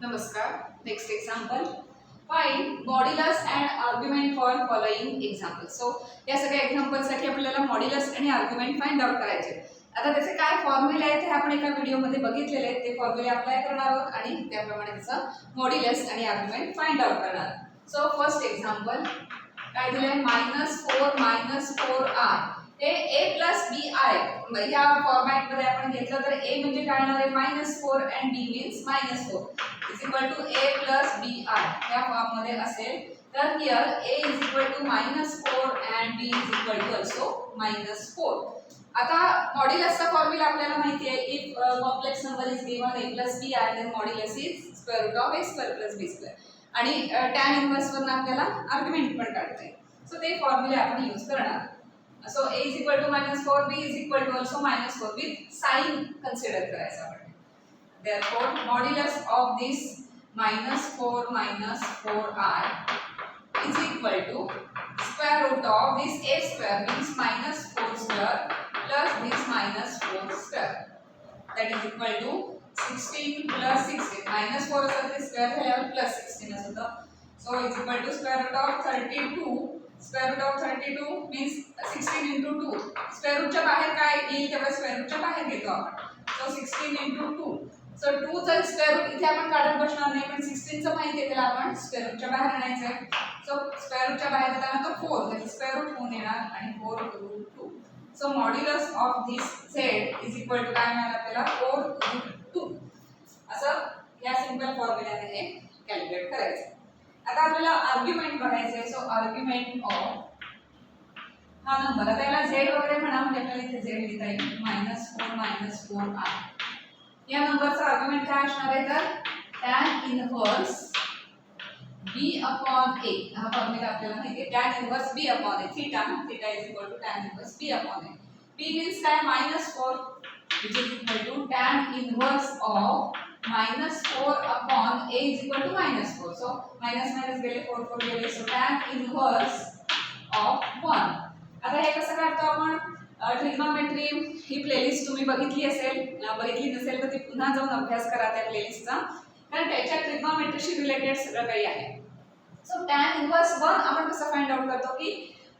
नमस्कार. Next example. Find modulus and argument for following example. So या सगळ्या एक्झाम्पलसाठी आपल्याला मॉड्युलस आणि आर्ग्युमेंट फाइंड आउट करायचे. आता त्याचे काय फॉर्म्युले आहेत हे आपण एका व्हिडिओमध्ये बघितलेले आहेत. ते फॉर्म्युले अप्लाय करणार आहोत आणि त्याप्रमाणे त्याचं मॉड्युलस आणि आर्ग्युमेंट फाइंड आउट करणार. सो फर्स्ट एक्झाम्पल काय दिलंय, -4 हे a प्लस बी आहे. या फॉर्मॅटमध्ये आपण घेतलं तर a म्हणजे काय होणार आहे, -4 and b means -4 is equal to a plus b i या फॉर्ममध्ये असेल तर here a is equal to -4 and b is equal to also -4. आता मॉड्युलसचा फॉर्म्युला आपल्याला माहिती आहे. If complex number is given a plus b i then modulus is square root of a square plus b square. आणि tan inverse वरून आपल्याला argument पण काढता येईल. सो ते फॉर्म्युले आपण यूज करणार. So a is equal to -4, b is equal to also -4 with sign consider करायचं आपण. Therefore modulus of this -4 4i is equal to square root of this a square means -4 square plus this -4 square, that is equal to 16 plus 16. -4 असं ते square झाल्यावर plus 16 असं होतं. So it's equal to square root of 32. Square root of 32 means 16 into 2. Square रूटच्या बाहेर काय येईल तेव्हा स्क्वेअर रूटच्या बाहेर घेतो आपण. So 16 into 2. सो 2 चा स्क्वेअर रूट इथे आपण काढत बसणार नाही, पण 16 चं माहिती आहे त्याला आपण स्क्वेअर रूटच्या बाहेर आणायचं आहे. सो स्क्वेअर रूटच्या बाहेर येताना तो 4 त्याचं स्क्वेअर रूट होऊन येणार आणि 4 root 2. So modulus of this z is equal to काय मिळालं आपल्याला, 4 रूट 2. असं या सिंपल फॉर्म्युल्याने हे कॅल्क्युलेट करायचं. आता आपल्याला आर्ग्युमेंट बघायचं आहे. सो आर्ग्युमेंट ऑफ हा नंबर, आता याला z वगैरे म्हणा म्हणजे आपल्याला इथे z लिहिता येईल. -4 -4i या नंबरचा आर्ग्युमेंट काय असणार आहे तर tan inverse b upon a. हा फॉर्म्युला आपल्याला माहिती आहे. tan inverse b upon a theta is equal to tan inverse b upon a. b means काय, -4 which is equal to tan inverse of -4 upon a is equal to -4. So minus गेले 4 गेले. So tan inverse of 1. आता हे कसं काढतो आपण, trigonometry ही playlist तुम्ही बघितली असेल, बघितली नसेल तर ती पुन्हा जाऊन अभ्यास करा त्या प्लेलिस्टचा, कारण त्याच्या ट्रिग्नोमेट्रीशी रिलेटेड सगळं काही आहे. सो tan इनवर्स 1 आपण कसं फाइंड आउट करतो की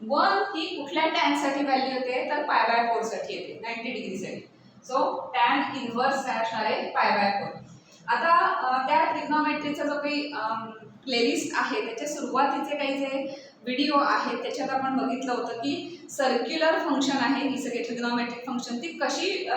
1 ही कुठल्या tan साठी व्हॅल्यू येते तर π/4 साठी येते, 90 डिग्री साठी. सो tan इनवर्स काय असणार आहे, π/4. आता त्या ट्रिग्नोमेट्रीचा जो काही प्लेलिस्ट आहे त्याच्या सुरुवातीचे काही जे व्हिडिओ आहेत त्याच्यात आपण बघितलं होतं की सर्क्युलर फंक्शन आहे, ही सगळी ट्रिग्नोमेट्रिक फंक्शन ती कशी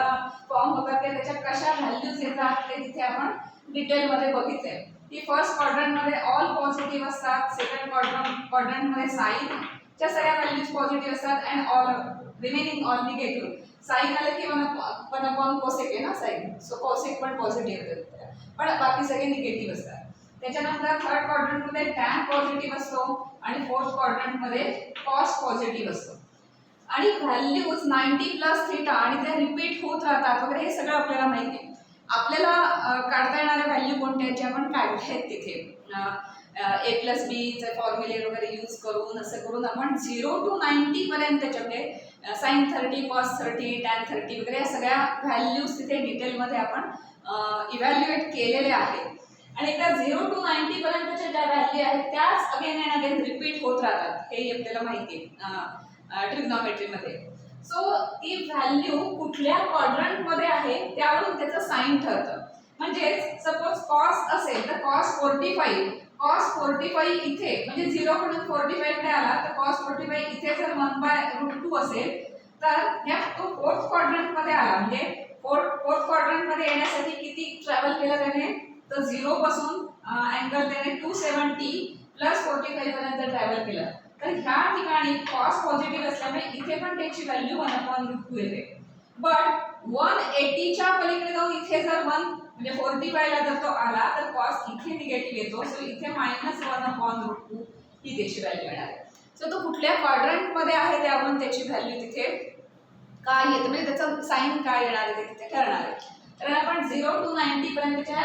फॉर्म होतात ते त्याच्यात कशा व्हॅल्यूज येतात ते तिथे आपण डिटेलमध्ये बघितले. की फर्स्ट क्वाड्रंटमध्ये ऑल पॉझिटिव्ह असतात, सेकंड क्वाड्रंटमध्ये साईनच्या सगळ्या व्हॅल्यूज पॉझिटिव्ह असतात and all remaining all negative. Sine आले की 1 अपॉन कोसेक आहे ना साईन, सो कोसेक पण पॉझिटिव्ह येतात पण बाकी सगळे निगेटिव्ह असतात. त्याच्यानंतर थर्ड क्वाड्रंटमध्ये टॅन पॉझिटिव्ह असतो आणि फोर्थ क्वाड्रंटमध्ये कॉस पॉझिटिव्ह असतो. आणि व्हॅल्यूज 90 प्लस थीटा आणि त्या रिपीट होत राहतात वगैरे हे सगळं आपल्याला माहिती आहे. आपल्याला काढता येणाऱ्या व्हॅल्यू कोणत्या जे आपण काढले आहेत तिथे a प्लस बीचे फॉर्म्युले वगैरे यूज करून असं करून आपण 0 to 90 पर्यंत त्याच्याकडे साइन 30 कॉस 30 टॅन 30 वगैरे या सगळ्या व्हॅल्यूज तिथे डिटेलमध्ये आपण इव्हॅल्युएट केलेले आहेत. आणि त्या 0 to 90 पर्यंतच्या ज्या व्हॅल्यू आहेत त्याच अगेन अँड अगेन रिपीट होत राहतात, हे आपल्याला माहिती आहे ट्रिग्नोमेट्रीमध्ये. सो ती व्हॅल्यू कुठल्या क्वाड्रंटमध्ये आहे त्यावरून त्याचं साइन ठरतं. म्हणजे सपोज कॉस असेल तर कॉस 45 इथे म्हणजे 0 कडून 45 कडे आला तर कॉस 45 इथे जर 1/√2 असेल तर ह्या तो फोर्थ क्वाड्रंटमध्ये आला म्हणजे फोर्थ क्वाड्रंटमध्ये येण्यासाठी किती ट्रॅव्हल केलं त्याने तर 0 पासून अँगल त्याने 270 प्लस 45 पर्यंत ट्रॅव्हल केलं. तर ह्या ठिकाणी कॉस पॉझिटिव्ह असल्यामुळे इथे पण त्याची व्हॅल्यू 1/√2 येते. बट 180च्या पलीकडे जाऊन इथे जर 1 म्हणजे 45 ला जर तो आला तर कॉस इथे निगेटिव्ह येतो. सो इथे -1/√2 ही त्याची व्हॅल्यू येणार आहे. सो तो कुठल्या क्वाड्रंटमध्ये आहे त्यावरून त्याची व्हॅल्यू तिथे काय येते म्हणजे त्याचं साइन काय येणार आहे ते तिथे ठरणार आहे. तर आपण 0 to 90 पर्यंतच्या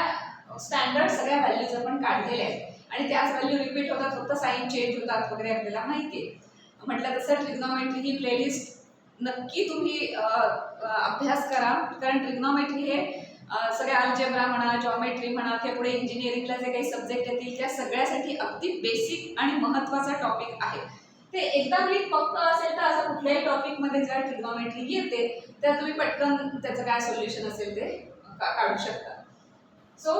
स्टँडर्ड सगळ्या व्हॅल्यूज आपण काढलेल्या आहेत आणि त्याच व्हॅल्यू रिपीट होतात, फक्त साइन चेंज होतात वगैरे आपल्याला माहिती आहे. म्हटलं तसं ट्रिग्नोमेट्री ही प्लेलिस्ट नक्की तुम्ही अभ्यास करा, कारण ट्रिग्नोमेट्री हे सगळ्या अल्जेब्रा म्हणा, जॉमेट्री म्हणा किंवा पुढे इंजिनिअरिंगला जे काही सब्जेक्ट येतील त्या सगळ्यासाठी अगदी बेसिक आणि महत्त्वाचा टॉपिक आहे. ते एकदा क्लिक पक्क असेल तर असं कुठल्याही टॉपिकमध्ये जर ट्रिग्नॉमेट्री येते तर तुम्ही पटकन त्याचं काय सोल्युशन असेल ते काढू शकता. सो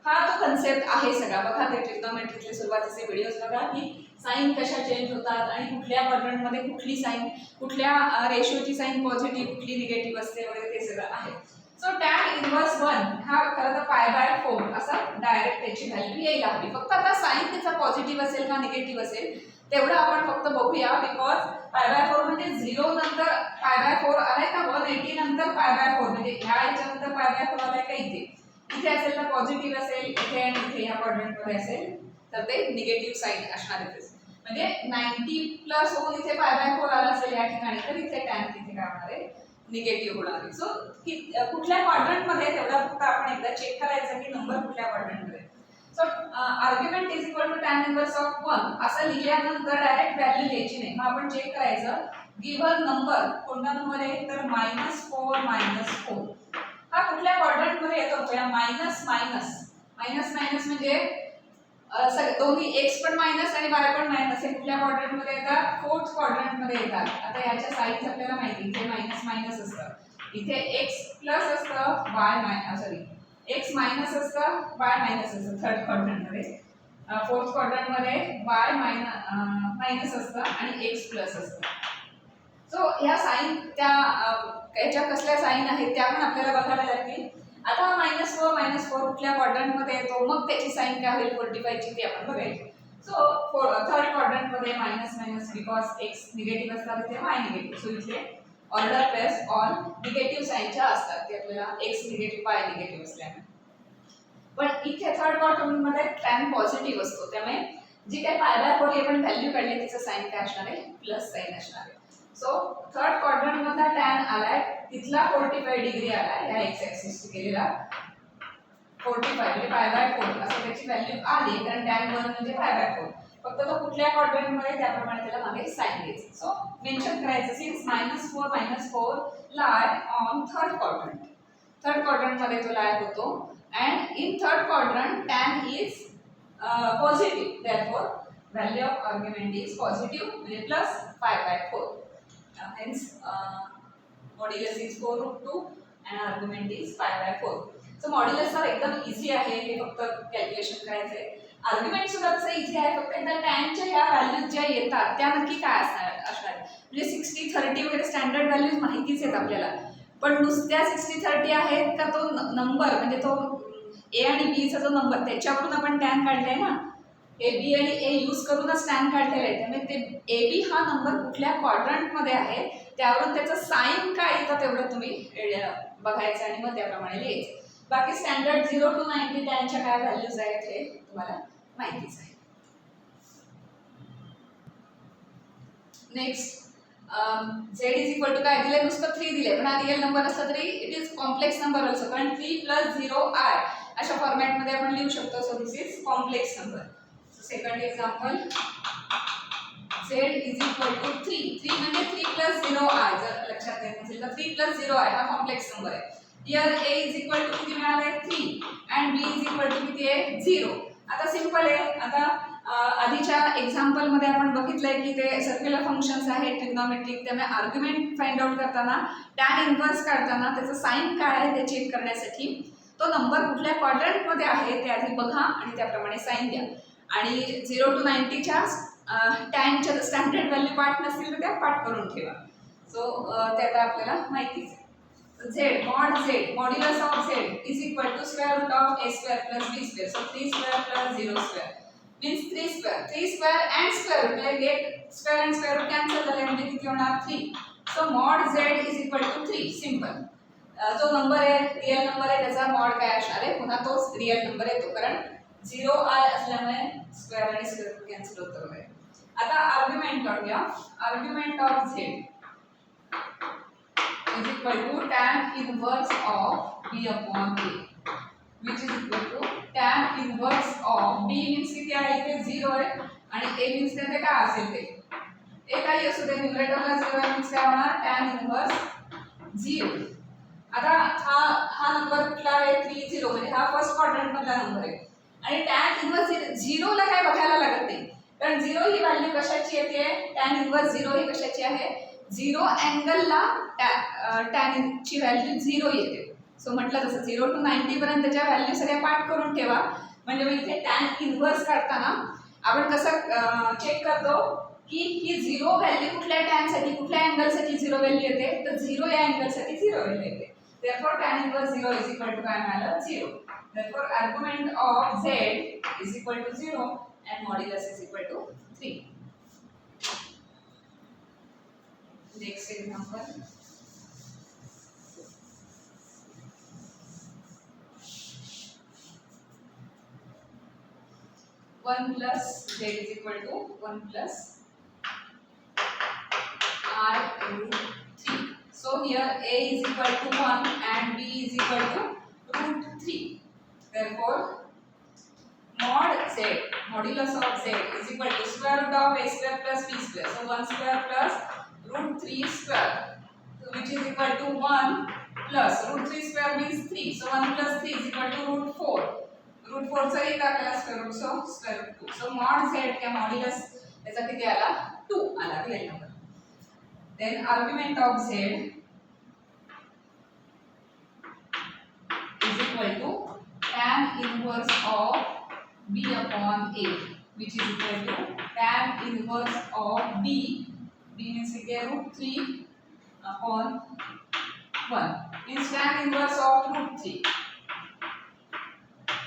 हा तो कन्सेप्ट आहे सगळा. बघा ते ट्रिग्नॉमेट्रीतले सुरुवातीचे व्हिडिओज बघा की साईन कशा चेंज होतात आणि कुठल्या क्वाड्रंटमध्ये कुठली साईन, कुठल्या रेशोची साईन पॉझिटिव्ह कुठली निगेटिव्ह असते वगैरे ते सगळं आहे. सो टॅन इनवर्स 1 हा खरं तर π/4 असा डायरेक्ट त्याची व्हॅल्यू यायला हवी. फक्त आता साईन त्याचा पॉझिटिव्ह असेल का निगेटिव्ह असेल तेवढं आपण फक्त बघूया. बिकॉज π/4 म्हणजे 0 नंतर π/4 आलाय का 180 नंतर π/4 म्हणजे ह्या याच्यानंतर π/4 आलाय का इथे इथे असेल तर पॉझिटिव्ह असेल, इथे आणि इथे ह्या क्वाड्रंटमध्ये असेल तर ते निगेटिव्ह साईन असणार आहे. म्हणजे 90 प्लस होऊन इथे π/4 आला असेल या ठिकाणी तर इथे टॅन तिथे काय होणार आहे निगेटिव्ह होणार आहे. सो कुठल्या क्वाड्रंटमध्ये तेवढा फक्त आपण एकदा चेक करायचं की नंबर कुठल्या क्वाड्रंटमध्ये. So argument is equal to tan inverse of 1 असं लिहिल्यानंतर डायरेक्ट व्हॅल्यू लिहायची नाही. मग आपण चेक करायचं गिव्हन नंबर कोणता नंबर आहे तर -4 हा कुठल्या क्वाड्रंटमध्ये येतो. मायनस म्हणजे दोन्ही एक्स पण मायनस आणि वाय पण मायनस हे कुठल्या क्वाड्रंटमध्ये येतात फोर्थ क्वाड्रंटमध्ये येतात. आता याच्या साईन्स आपल्याला माहिती इथे मायनस असतं, इथे एक्स प्लस असतं, एक्स मायनस असतं, वाय मायनस असतं थर्ड क्वाड्रंटमध्ये. फोर्थ क्वाड्रंटमध्ये वाय मायनस असतं आणि एक्स प्लस असतं. सो ह्या साईन त्या याच्या कसल्या साईन आहेत त्या पण आपल्याला बघायला लागतील. आता -4 कुठल्या क्वाड्रंटमध्ये येतो मग त्याची साईन काय होईल 45 ची ती आपण बघायची. सो थर्ड क्वाड्रंटमध्ये मायनस बिकॉज एक्स निगेटिव्ह असतात तिथे वाय निगेटिव्ह. सो इथे ऑर्डर पेअर्स ऑल निगेटिव्ह साईनच्या असतात ते आपल्याला एक्स निगेटिव्ह वाय निगेटिव्ह असल्याने. पण इथे थर्ड क्वाड्रंटमध्ये टॅन पॉझिटिव्ह असतो त्यामुळे जी काही π/4 आपण व्हॅल्यू काढली तिचं साईन काय असणार आहे प्लस साईन असणार आहे. सो थर्ड क्वाड्रंटमधला टॅन आलाय तिथला 45 डिग्री आलाय या एक्स ऍक्सिसची केलेला 45 म्हणजे π/4 असं त्याची व्हॅल्यू आली कारण टॅन 1 म्हणजे π/4. फक्त तो कुठल्या क्वाड्रंटमध्ये त्याप्रमाणे त्याला मागे साईन द्यायची. सो मेन्शन करायचं सिन्स -4 लाय ऑन थर्ड क्वाड्रंटमध्ये तो लाय होतो and in third quadrant tan is positive therefore value of argument is positive म्हणजे plus π/4. Hence modulus is 4√2 and argument is π/4. So modulus तर एकदम इझी आहे हे फक्त कॅल्क्युलेशन करायचंय. आर्ग्युमेंट सुद्धा तसं इझी आहे फक्त एकदा टॅनच्या ह्या व्हॅल्यूज ज्या येतात त्या नक्की काय असणार म्हणजे 60-30 वगैरे स्टँडर्ड व्हॅल्यूज माहितीच आहेत आपल्याला. पण नुसत्या 60-30 आहेत का तो नंबर म्हणजे तो ए आणि बीचा जो नंबर त्याच्यावरून आपण टॅन काढलाय ना ए बी आणि ए यूज करूनच टॅन काढलेला आहे. त्यामुळे ते ए बी हा नंबर कुठल्या क्वाड्रंटमध्ये आहे त्यावरून त्याचं साईन काय येतं तेवढं तुम्ही बघायचं आणि मग त्याप्रमाणे लिहायचं. बाकी स्टँडर्ड 0 to 90 टॅनच्या काय व्हॅल्यूज आहेत हे तुम्हाला माहितीच आहे. Next z is equal to काय दिले नुसतं 3 दिले पण हा रिअल नंबर असला तरी it is complex number also कारण 3 + 0i अशा फॉर्मॅटमध्ये आपण लिहू शकतो. So this is complex number. Second example z is equal to 3 म्हणजे 3 + 0i जर लक्षात येत नसेल तर 3 + 0i हा कॉम्प्लेक्स नंबर आहे. Here a is equal to किती मिळाले 3 and b is equal to किती आहे 0. आता सिंपल आहे. आता आधीच्या एक्झाम्पल मध्ये आपण बघितलंय की ते सर्क्युलर फंक्शन्स आहेत ट्रिग्नॉमेट्रिक त्यामुळे आर्ग्युमेंट फाइंड आउट करताना टॅन इन्व्हर्स काढताना त्याचं साइन काय आहे ते चेक करण्यासाठी तो नंबर कुठल्या क्वाड्रंटमध्ये आहे ते आधी बघा आणि त्याप्रमाणे साइन द्या. आणि 0 to 90च्या टॅनच्या स्टँडर्ड व्हॅल्यू पाठ नसतील तर त्या पाठ करून ठेवा. सो ते आता आपल्याला माहितीच आहे. z modulus of z is equal to square root of a square plus b square. So 3 square plus 0 square means 3 square and square root like get square and square root cancel झाले म्हणजे किती होणार 3. So mod z is equal to 3 simple. जो number आहे real number आहे त्याचा mod काय असणार आहे पुन्हा तोच रिअल नंबर आहे तो कारण 0i असल्यामुळे स्क्वेअर आणि स्क्वेअर रूट कॅन्सल होतं वगैरे. आता आर्ग्युमेंट काढूया. Argument of z is equal to tan inverse of b upon a which is equal to tan inverse of b means किती आहे इथे 0 आहे आणि a means त्याचे काय असेल ते a काही असू दे न्यूमरेटरला 0 means काय होणार tan inverse 0 आता हा नंबर कुठला आहे 30 म्हणजे हा फर्स्ट क्वाड्रंट मधला नंबर आहे आणि टॅन इन्व्हर्स 0 ला काय बघायला लागत नाही कारण 0 ही व्हॅल्यू कशाची येते टॅन इन्व्हर्स 0 ही कशाची आहे 0 अँगलला टॅन ची व्हॅल्यू 0 येते सो म्हटलं तसं 0 to 90 पर्यंत त्याच्या व्हॅल्यू सगळ्या पाठ करून ठेवा म्हणजे मग इथे टॅन इन्व्हर्स काढताना आपण कसं चेक करतो की ही 0 व्हॅल्यू कुठल्या टॅन साठी कुठल्या अँगल साठी 0 व्हॅल्यू येते तर 0 या अँगल साठी 0 व्हॅल्यू येते therefore tan inverse 0 is equal to काय मिळालं 0 therefore argument of z is equal to 0 and modulus is equal to 3 next example 1 plus z is equal to 1 plus r into 3 so here a is equal to 1 and b is equal to root 3 therefore mod z modulus of z is equal to square root of a square plus b square so 1 square plus root 3 square so which is equal to 1 plus root 3 square means 3 so 1 plus 3 is equal to root 4 root 4 चा एक आला square root so square root 2 so mod z क्या modulus याचा किती आला 2 आला real number then argument of z is equal to tan inverse of b upon a which is equal to tan inverse of b means root 3 upon 1 means tan inverse of root 3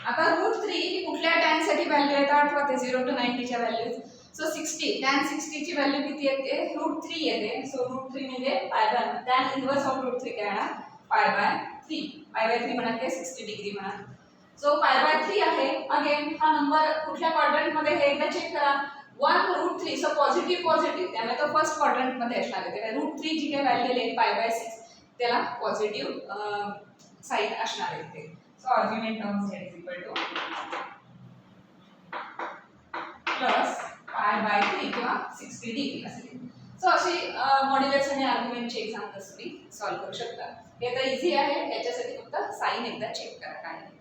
आता root 3 ही कुठल्या tan साठी value येते आठवा ते 0 to 90 च्या values so 60 tan 60 ची value किती येते root 3 येते सो root 3 म्हणजे pi by tan inverse of root 3 काय येणार पाय बाय 3 पाय बाय 3 म्हणा ते 60 डिग्री म्हणा सो पाय बाय 3 आहे अगेन हा नंबर कुठल्या क्वाड्रंट मध्ये हे एकदा चेक करा 1 root 3 सो पॉझिटिव्ह त्यामुळे तो फर्स्ट क्वाड्रंट मध्ये असणार आहे त्यामुळे root 3 जी काही व्हॅल्यू आहे पाय बाय 6 त्याला पॉझिटिव्ह साइन असणार आहे ते so argument of z is equal to plus pi by 3 किंवा 60 डिग्री असेल सो अशी मॉड्युलस आणि आर्ग्युमेंटची एक्झाम्पल्स तुम्ही सॉल्व्ह करू शकता हे तर इझी आहे याच्यासाठी फक्त साइन एकदा चेक करा काय आहे